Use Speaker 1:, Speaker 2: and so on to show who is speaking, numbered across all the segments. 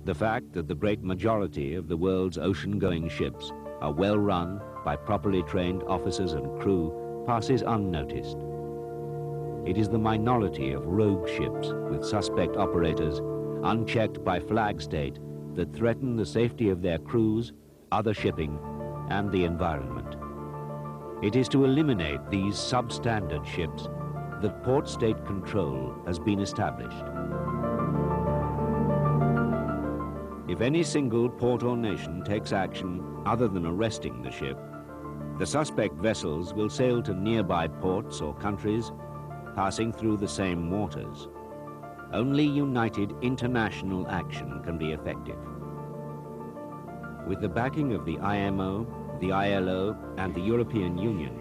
Speaker 1: The fact that the great majority of the world's ocean-going ships are well run by properly trained officers and crew passes unnoticed. It is the minority of rogue ships with suspect operators, unchecked by flag state, that threaten the safety of their crews, other shipping, and the environment. It is to eliminate these substandard ships that port state control has been established. If any single port or nation takes action other than arresting the ship, the suspect vessels will sail to nearby ports or countries, passing through the same waters. Only united international action can be effective. With the backing of the IMO, the ILO, and the European Union,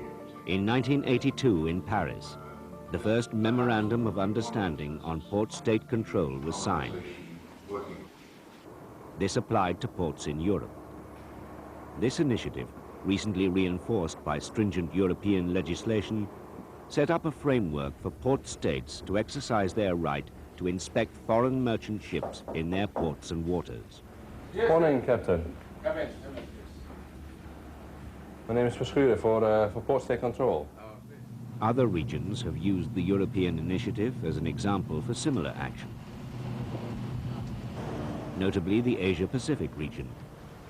Speaker 1: in 1982 in Paris, the first Memorandum of Understanding on Port State Control was signed. This applied to ports in Europe. This initiative, recently reinforced by stringent European legislation, set up a framework for port states to exercise their right to inspect foreign merchant ships in their ports and waters.
Speaker 2: Morning, Captain.
Speaker 3: Come in.
Speaker 2: My name is Verschuren for Port State Control.
Speaker 1: Other regions have used the European initiative as an example for similar action. Notably the Asia-Pacific region,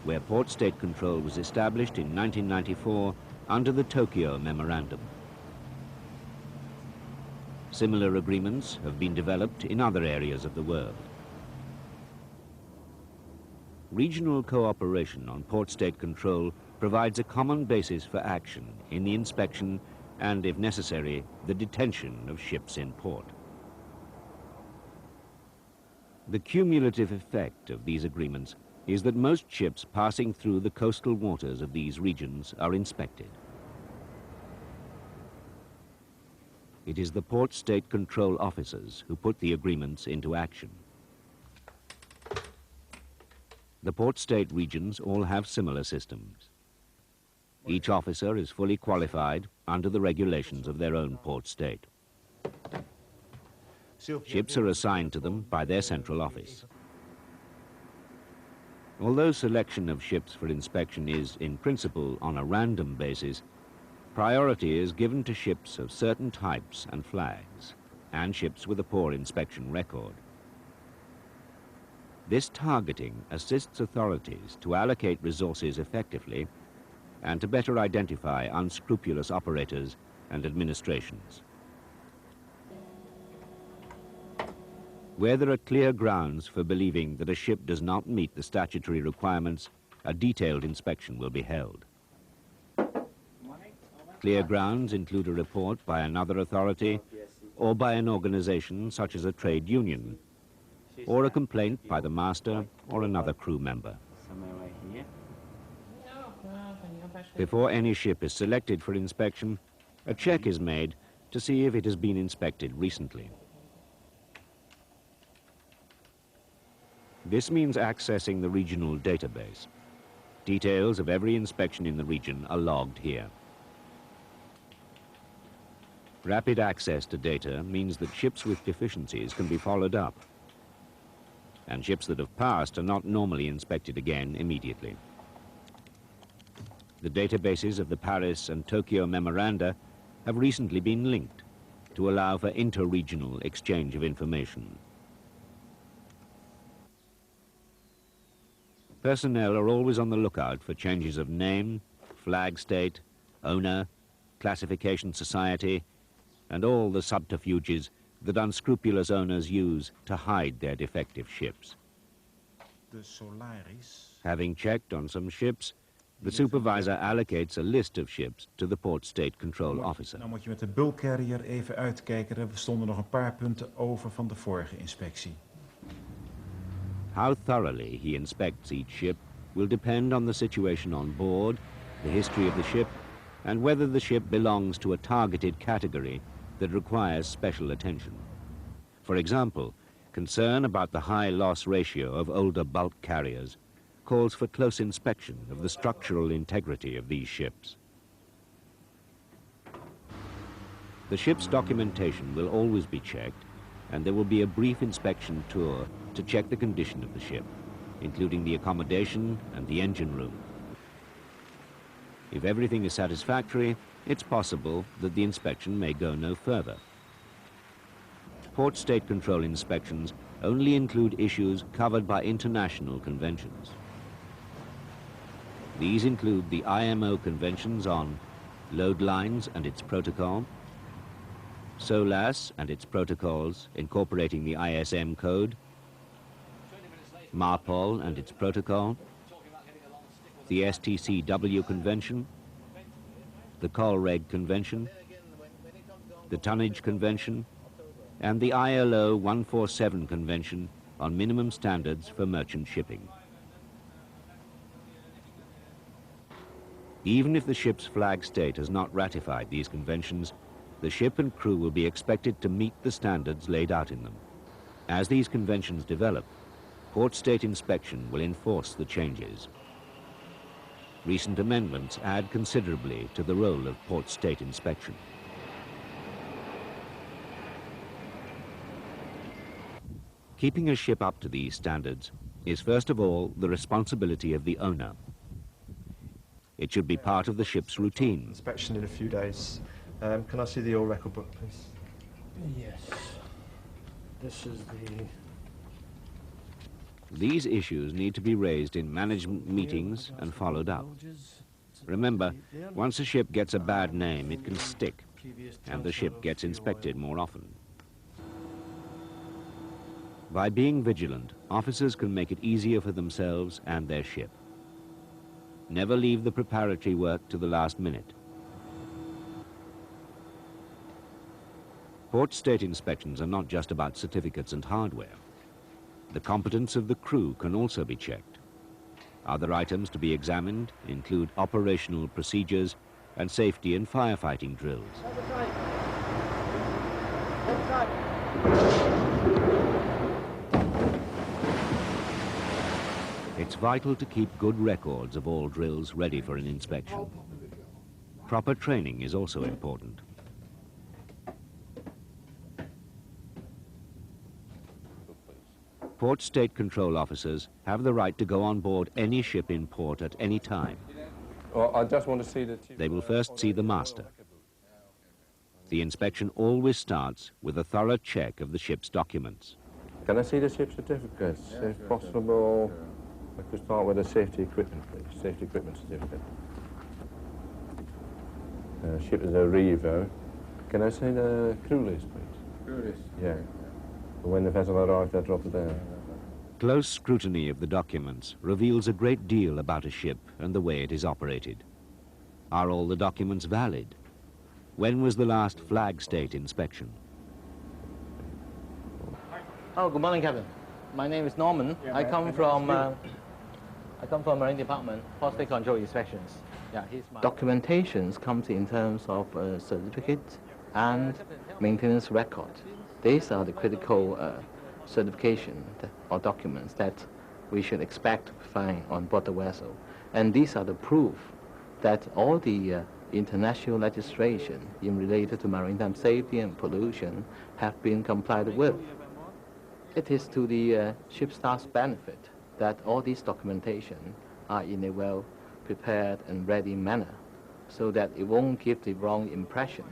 Speaker 1: where port state control was established in 1994 under the Tokyo Memorandum. Similar agreements have been developed in other areas of the world. Regional cooperation on port state control provides a common basis for action in the inspection and, if necessary, the detention of ships in port. The cumulative effect of these agreements is that most ships passing through the coastal waters of these regions are inspected. It is the port state control officers who put the agreements into action. The port state regions all have similar systems. Each officer is fully qualified under the regulations of their own port state. Ships are assigned to them by their central office. Although selection of ships for inspection is, in principle, on a random basis, priority is given to ships of certain types and flags, and ships with a poor inspection record. This targeting assists authorities to allocate resources effectively and to better identify unscrupulous operators and administrations. Where there are clear grounds for believing that a ship does not meet the statutory requirements, a detailed inspection will be held. Clear grounds include a report by another authority or by an organization such as a trade union, or a complaint by the master or another crew member. Before any ship is selected for inspection, a check is made to see if it has been inspected recently. This means accessing the regional database. Details of every inspection in the region are logged here. Rapid access to data means that ships with deficiencies can be followed up, and ships that have passed are not normally inspected again immediately. The databases of the Paris and Tokyo memoranda have recently been linked to allow for inter-regional exchange of information. Personnel are always on the lookout for changes of name, flag state, owner, classification society, and all the subterfuges that unscrupulous owners use to hide their defective ships. Having checked on some ships, the supervisor allocates a list of ships to the port state control officer.
Speaker 4: Nou moet je met de bulk carrier even uitkijken. Er stonden nog een paar punten over van de vorige inspectie.
Speaker 1: How thoroughly he inspects each ship will depend on the situation on board, the history of the ship, and whether the ship belongs to a targeted category that requires special attention. For example, concern about the high loss ratio of older bulk carriers calls for close inspection of the structural integrity of these ships. The ship's documentation will always be checked, and there will be a brief inspection tour to check the condition of the ship. including the accommodation and the engine room. If everything is satisfactory, it's possible that the inspection may go no further. Port State Control inspections only include issues covered by international conventions. These include the IMO conventions on load lines and its protocol, SOLAS and its protocols incorporating the ISM code, MARPOL and its protocol, the STCW Convention, the COLREG Convention, the Tonnage Convention, and the ILO 147 Convention on minimum standards for merchant shipping. Even if the ship's flag state has not ratified these conventions, the ship and crew will be expected to meet the standards laid out in them. As these conventions develop, Port State inspection will enforce the changes. Recent amendments add considerably to the role of Port State inspection. Keeping a ship up to these standards is first of all the responsibility of the owner. It should be part of the ship's routine.
Speaker 3: Inspection in a few days. Can I see the oil record book, please?
Speaker 5: Yes. This is the...
Speaker 1: These issues need to be raised in management meetings and followed up. Remember, once a ship gets a bad name, it can stick, and the ship gets inspected more often. By being vigilant, officers can make it easier for themselves and their ship. Never leave the preparatory work to the last minute. Port State inspections are not just about certificates and hardware. The competence of the crew can also be checked. Other items to be examined include operational procedures and safety and firefighting drills. It's vital to keep good records of all drills ready for an inspection. Proper training is also important. Port State Control officers have the right to go on board any ship in port at any time.
Speaker 2: Well, I just want to see the...
Speaker 1: They will first see the master. The inspection always starts with a thorough check of the ship's documents.
Speaker 2: Can I see the ship certificates? If possible, I could start with the safety equipment, please. Safety equipment certificate. Ship is a Revo. Can I see the crew list, please?
Speaker 6: Crew list?
Speaker 2: Yeah. When the vessel arrives at Rotterdam.
Speaker 1: Close scrutiny of the documents reveals a great deal about a ship and the way it is operated. Are all the documents valid? When was the last flag state inspection?
Speaker 5: Oh, good morning, Captain. My name is Norman. I come from Marine Department, Port State Control Inspections. Yeah, documentations comes in terms of certificate and maintenance record. These are the critical certification or documents that we should expect to find on board the vessel. And these are the proof that all the international legislation in related to maritime safety and pollution have been complied with. It is to the ship staff's benefit that all these documentation are in a well-prepared and ready manner so that it won't give the wrong impression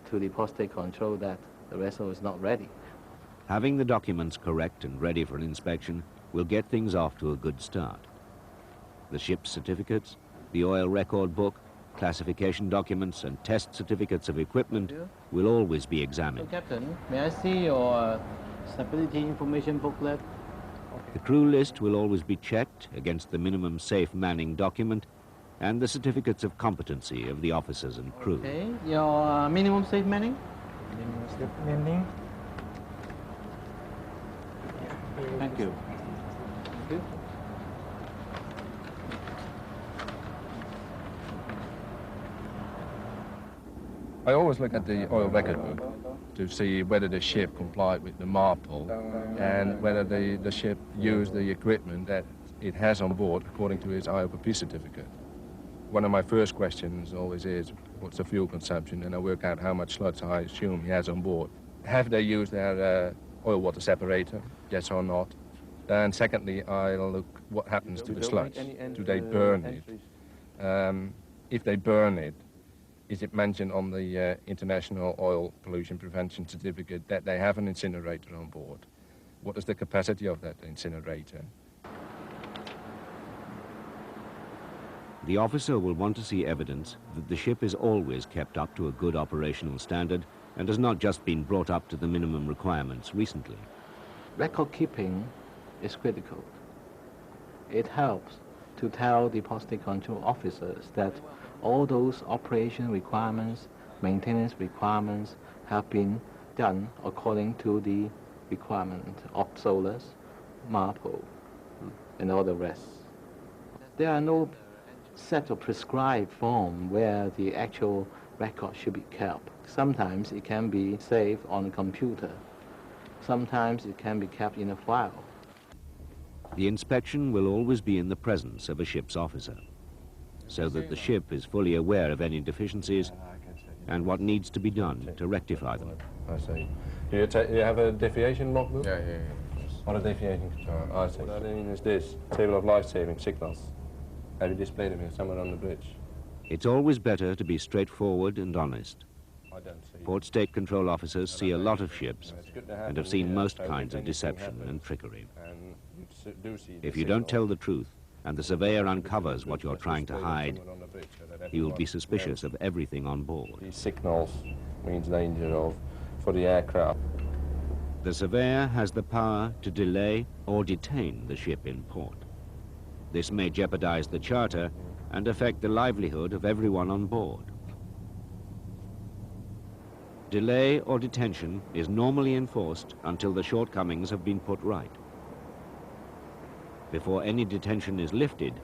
Speaker 5: to the Port State Control that the vessel is not ready.
Speaker 1: Having the documents correct and ready for an inspection will get things off to a good start. The ship's certificates, the oil record book, classification documents and test certificates of equipment will always be examined.
Speaker 5: So, Captain, may I see your stability information booklet?
Speaker 1: The crew list will always be checked against the minimum safe manning document and the certificates of competency of the officers and crew.
Speaker 5: Okay, your minimum safe manning? Thank you. Thank you.
Speaker 6: I always look at the oil record book to see whether the ship complied with the MARPOL and whether the ship used the equipment that it has on board according to its IOPP certificate. One of my first questions always is, what's the fuel consumption? And I work out how much sludge I assume he has on board. Have they used their oil water separator? Yes or not? And secondly, I'll look what happens to the sludge. Do they burn it? If they burn it, is it mentioned on the International Oil Pollution Prevention Certificate that they have an incinerator on board? What is the capacity of that incinerator?
Speaker 1: The officer will want to see evidence that the ship is always kept up to a good operational standard and has not just been brought up to the minimum requirements recently.
Speaker 5: Record keeping is critical. It helps to tell the posting control officers that all those operation requirements, maintenance requirements have been done according to the requirement of SOLAS, MARPOL, and all the rest. There are no set of prescribed form where the actual record should be kept. Sometimes it can be saved on a computer. Sometimes it can be kept in a file.
Speaker 1: The inspection will always be in the presence of a ship's officer, so that the ship is fully aware of any deficiencies and what needs to be done to rectify them.
Speaker 6: I see. You have a deviation logbook?
Speaker 2: Yeah.
Speaker 6: What a deviation control. I see. What I mean is this, table of life-saving signals. Have you displayed them here somewhere on the bridge?
Speaker 1: It's always better to be straightforward and honest.
Speaker 6: I don't see.
Speaker 1: Port State Control officers see a lot of ships and have seen most kinds of deception and trickery. If you don't tell the truth and the surveyor uncovers what you're trying to hide, he will be suspicious of everything on board.
Speaker 6: These signals means danger for the aircraft.
Speaker 1: The surveyor has the power to delay or detain the ship in port. This may jeopardize the charter and affect the livelihood of everyone on board. Delay or detention is normally enforced until the shortcomings have been put right. Before any detention is lifted,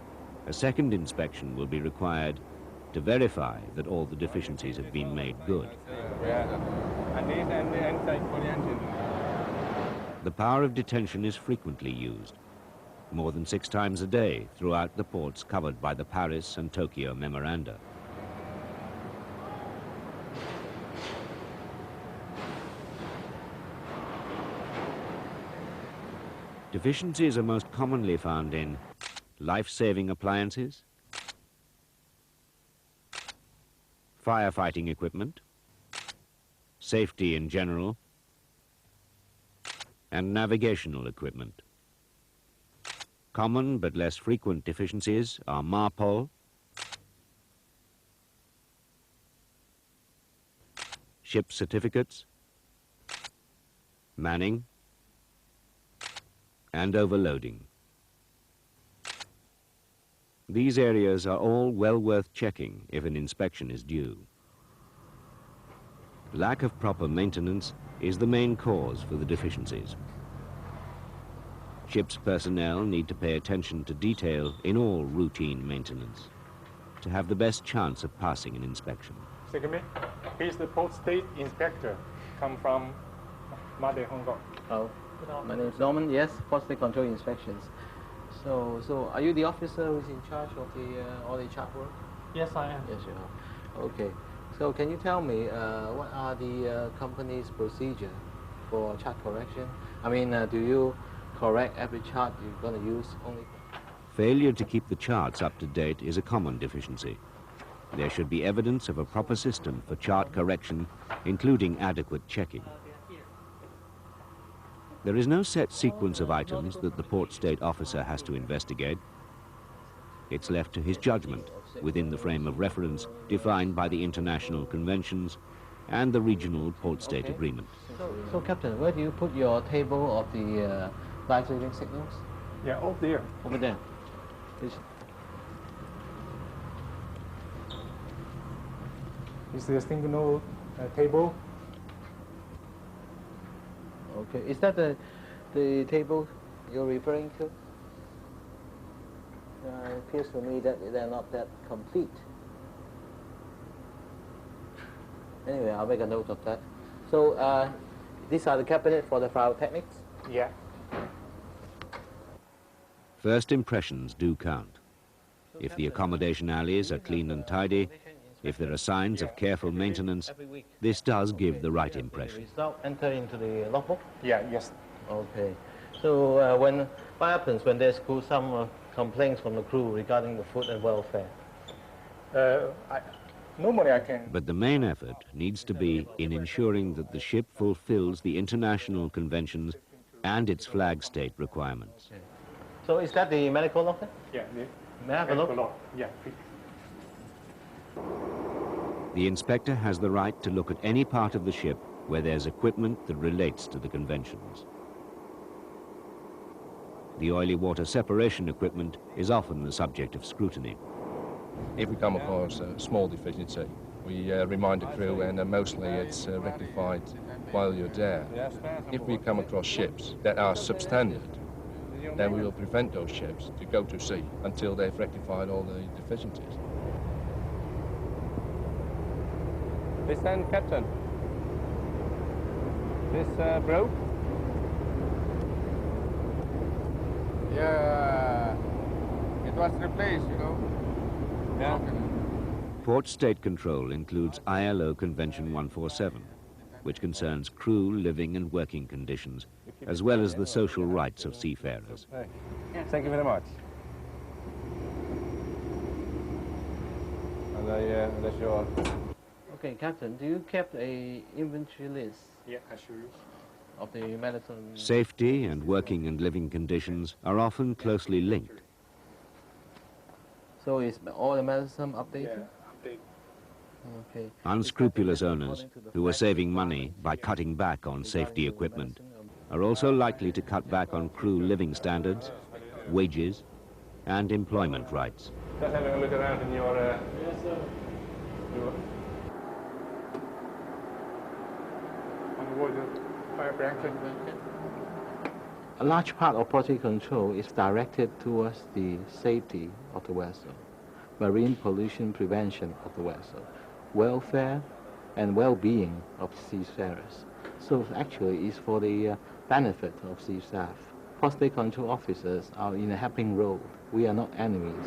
Speaker 1: a second inspection will be required to verify that all the deficiencies have been made good. The power of detention is frequently used, more than 6 times a day throughout the ports covered by the Paris and Tokyo Memoranda. Deficiencies are most commonly found in life-saving appliances, firefighting equipment, safety in general, and navigational equipment. Common but less frequent deficiencies are MARPOL, ship certificates, manning, and overloading. These areas are all well worth checking if an inspection is due. Lack of proper maintenance is the main cause for the deficiencies. Ship's personnel need to pay attention to detail in all routine maintenance to have the best chance of passing an inspection.
Speaker 7: Excuse me, he's the Port State Inspector, come from Made, Hong Kong.
Speaker 5: Oh, my name is Norman, yes, Port State Control Inspections. So are you the officer who's in charge of the all the chart work?
Speaker 7: Yes, I am.
Speaker 5: Yes, you are. Okay. So can you tell me what are the company's procedure for chart correction? I mean, do you correct every chart you're going to use only?
Speaker 1: Failure to keep the charts up to date is a common deficiency. There should be evidence of a proper system for chart correction, including adequate checking. There is no set sequence of items that the Port State officer has to investigate. It's left to his judgment within the frame of reference defined by the international conventions and the regional Port State agreement.
Speaker 5: So Captain, where do you put your table of the life-saving signals?
Speaker 7: Yeah, over there.
Speaker 5: Over there.
Speaker 7: Is the signal table?
Speaker 5: Okay, is that the table you're referring to? It appears to me that they're not that complete. Anyway, I'll make a note of that. So these are the cabinet for the file techniques?
Speaker 7: Yeah.
Speaker 1: First impressions do count. If the accommodation alleys are clean and tidy, if there are signs of careful maintenance, this does give the right impression.
Speaker 5: Result enter into the logbook?
Speaker 7: Yeah, yes.
Speaker 5: Okay. So what happens when there's some complaints from the crew regarding the food and welfare?
Speaker 7: Normally I can.
Speaker 1: But the main effort needs to be in ensuring that the ship fulfills the international conventions and its flag state requirements.
Speaker 5: So is that the medical locker?
Speaker 7: Yeah.
Speaker 5: May I have a look?
Speaker 7: Yeah, please.
Speaker 1: The inspector has the right to look at any part of the ship where there's equipment that relates to the conventions. The oily water separation equipment is often the subject of scrutiny.
Speaker 6: If we come across a small deficiency, we remind the crew, and mostly it's rectified while you're there. If we come across ships that are substandard, then we will prevent those ships to go to sea until they've rectified all the deficiencies.
Speaker 8: Listen, Captain. This broke?
Speaker 9: Yeah, it was replaced, you know.
Speaker 8: Yeah.
Speaker 1: Port state control includes ILO Convention 147, which concerns crew living and working conditions, as well as the social rights of seafarers.
Speaker 8: Thank you very much. And that's your...
Speaker 5: Okay, Captain, do you keep a inventory list
Speaker 7: Yeah, I show you.
Speaker 5: of the medicine?
Speaker 1: Safety and working and living conditions are often closely linked.
Speaker 5: So is all the medicine updated?
Speaker 7: Yeah, update.
Speaker 5: Okay.
Speaker 1: Unscrupulous owners who are saving money by cutting back on safety equipment are also likely to cut back on crew living standards, wages, and employment rights.
Speaker 8: Just having a look around in your...
Speaker 7: On the fire blanket.
Speaker 5: A large part of quality control is directed towards the safety of the vessel, marine pollution prevention of the vessel, welfare and well-being of seafarers. So actually it's for the benefit of sea staff. Port state control officers are in a helping role. We are not enemies.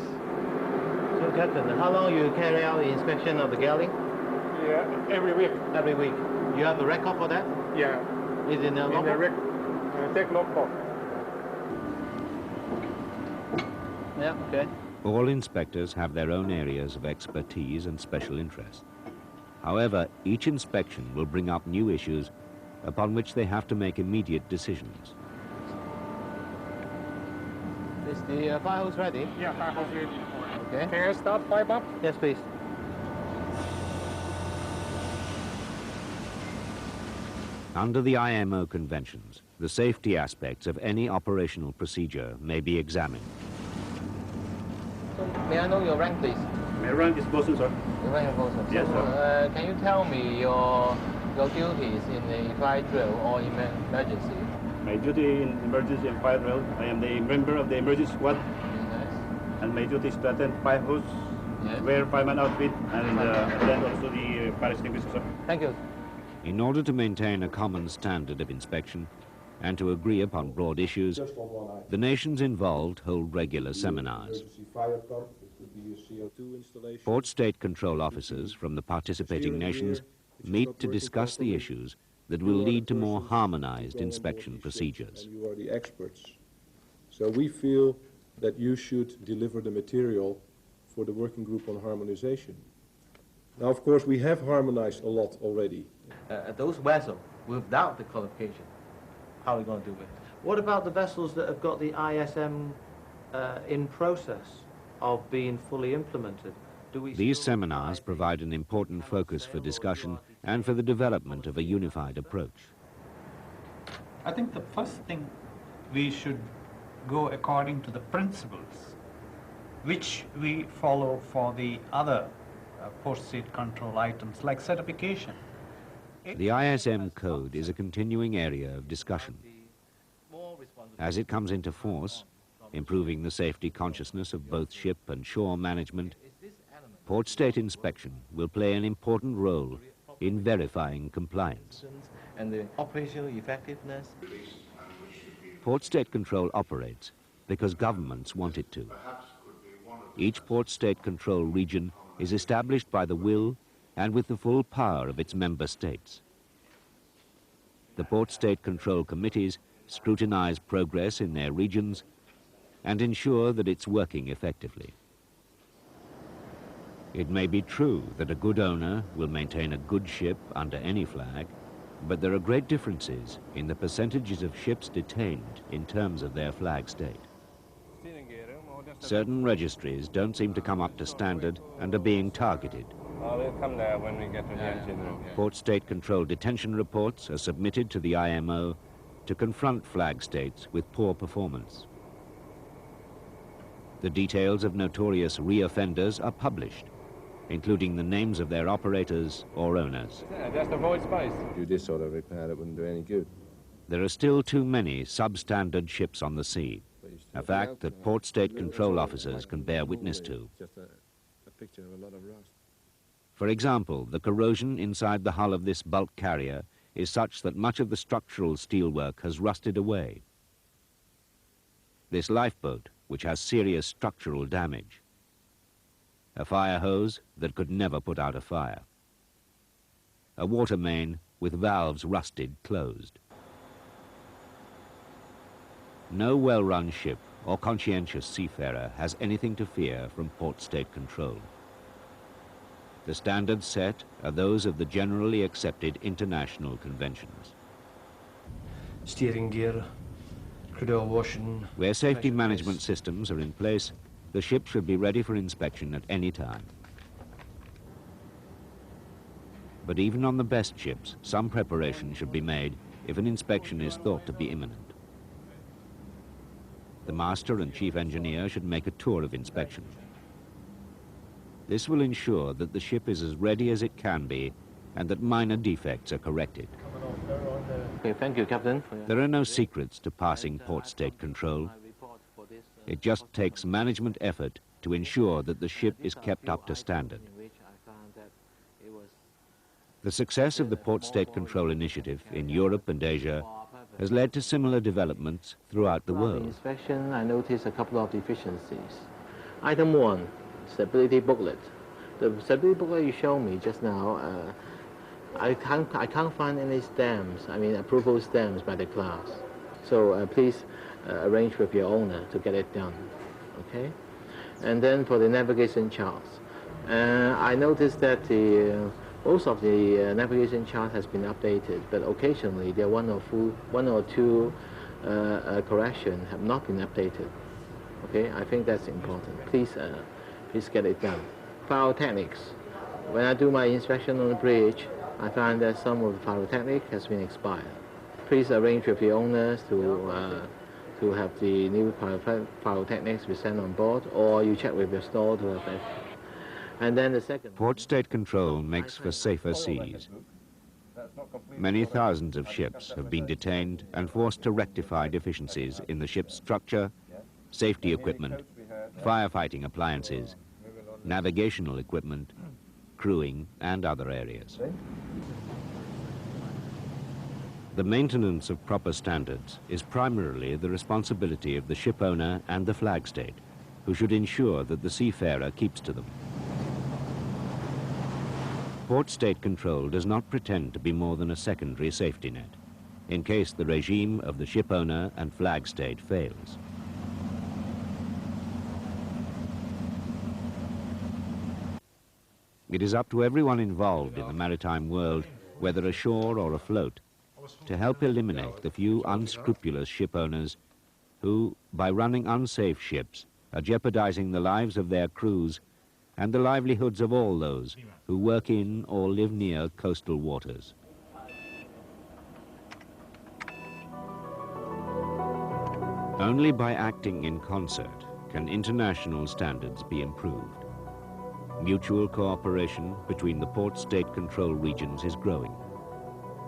Speaker 5: So Captain, how long you carry out the inspection of the galley?
Speaker 7: Yeah, every week.
Speaker 5: Every week. You have a record for that?
Speaker 7: Yeah.
Speaker 5: Is it in a
Speaker 7: In the
Speaker 5: logbook?
Speaker 7: take logbook.
Speaker 5: Yeah, okay.
Speaker 1: All inspectors have their own areas of expertise and special interest. However, each inspection will bring up new issues upon which they have to make immediate decisions.
Speaker 5: Is the fire hose ready?
Speaker 7: Yeah, fire hose ready.
Speaker 5: Okay.
Speaker 7: Can I start pipe up?
Speaker 5: Yes, please.
Speaker 1: Under the IMO conventions, the safety aspects of any operational procedure may be examined.
Speaker 5: So may I know your rank, please?
Speaker 10: My rank is bosun, sir.
Speaker 5: Your rank is bosun.
Speaker 10: Yes,
Speaker 5: so,
Speaker 10: sir.
Speaker 5: Can you tell me your duties in a fire drill or emergency?
Speaker 10: My duty in emergency and fire drill, I am the member of the emergency squad,
Speaker 5: Yes.
Speaker 10: and my duty is to attend fire hose,
Speaker 5: Yes.
Speaker 10: wear fireman outfit, and attend also the fire extinguisher, sir.
Speaker 5: Thank you.
Speaker 1: In order to maintain a common standard of inspection and to agree upon broad issues, the nations involved hold regular seminars. Port state control officers from the participating nations meet to discuss the issues that will lead to more harmonized inspection procedures.
Speaker 11: You are the experts. So we feel that you should deliver the material for the working group on harmonization. Now, of course, we have harmonized a lot already.
Speaker 5: Those vessels without the qualification, how are we going to do it? What about the vessels that have got the ISM in process of being fully implemented?
Speaker 1: These seminars provide an important focus for discussion and for the development of a unified approach.
Speaker 12: I think the first thing we should go according to the principles which we follow for the other port state control items like certification.
Speaker 1: The ISM code is a continuing area of discussion. As it comes into force, improving the safety consciousness of both ship and shore management, port state inspection will play an important role in verifying compliance.
Speaker 5: And the operational effectiveness.
Speaker 1: Port state control operates because governments want it to. Each port state control region is established by the will and with the full power of its member states. The port state control committees scrutinize progress in their regions, and ensure that it's working effectively. It may be true that a good owner will maintain a good ship under any flag, but there are great differences in the percentages of ships detained in terms of their flag state. Certain registries don't seem to come up to standard and are being targeted.
Speaker 8: We'll come there when we get to the engine room.
Speaker 1: Port state control detention reports are submitted to the IMO to confront flag states with poor performance. The details of notorious reoffenders are published, including the names of their operators or owners.
Speaker 8: Yeah, just avoid space. Do this sort of repair, that wouldn't do any good.
Speaker 1: There are still too many substandard ships on the sea, a fact that port state control officers can bear witness to.
Speaker 8: Just a picture of a lot of rust.
Speaker 1: For example, the corrosion inside the hull of this bulk carrier is such that much of the structural steelwork has rusted away. This lifeboat, which has serious structural damage. A fire hose that could never put out a fire. A water main with valves rusted closed. No well-run ship or conscientious seafarer has anything to fear from port state control. The standards set are those of the generally accepted international conventions.
Speaker 3: Steering gear, crude oil washing.
Speaker 1: Where safety management systems are in place, the ship should be ready for inspection at any time. But even on the best ships, some preparation should be made if an inspection is thought to be imminent. The master and chief engineer should make a tour of inspection. This will ensure that the ship is as ready as it can be and that minor defects are corrected.
Speaker 5: Okay, thank you, Captain.
Speaker 1: There are no secrets to passing port state control. It just takes management effort to ensure that the ship is kept up to standard. The success of the Port State Control Initiative in Europe and Asia has led to similar developments throughout the world.
Speaker 5: In inspection, I noticed a couple of deficiencies. Item 1, stability booklet. The stability booklet you showed me just now, I can't find any stamps, approval stamps by the class. So please arrange with your owner to get it done, okay? And then for the navigation charts, I noticed that most of the navigation chart has been updated, but occasionally there are one or two corrections have not been updated. Okay, I think that's important. Please get it done. Pyrotechnics. When I do my inspection on the bridge, I find that some of the pyrotechnic has been expired. Please arrange with the owners to have the new pyrotechnics be sent on board, or you check with your store to have it. And then the second...
Speaker 1: Port State Control makes for safer seas. Many thousands of ships have been detained and forced to rectify deficiencies in the ship's structure, safety equipment, firefighting appliances, navigational equipment, crewing, and other areas. The maintenance of proper standards is primarily the responsibility of the ship owner and the flag state, who should ensure that the seafarer keeps to them. Port State Control does not pretend to be more than a secondary safety net, in case the regime of the ship owner and flag state fails. It is up to everyone involved in the maritime world, whether ashore or afloat, to help eliminate the few unscrupulous ship owners who, by running unsafe ships, are jeopardizing the lives of their crews and the livelihoods of all those who work in or live near coastal waters. Only by acting in concert can international standards be improved. Mutual cooperation between the port state control regions is growing.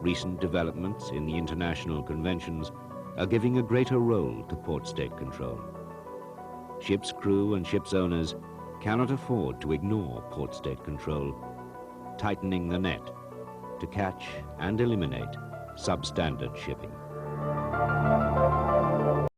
Speaker 1: Recent developments in the international conventions are giving a greater role to port state control. Ship's crew and ship's owners cannot afford to ignore port state control, tightening the net to catch and eliminate substandard shipping.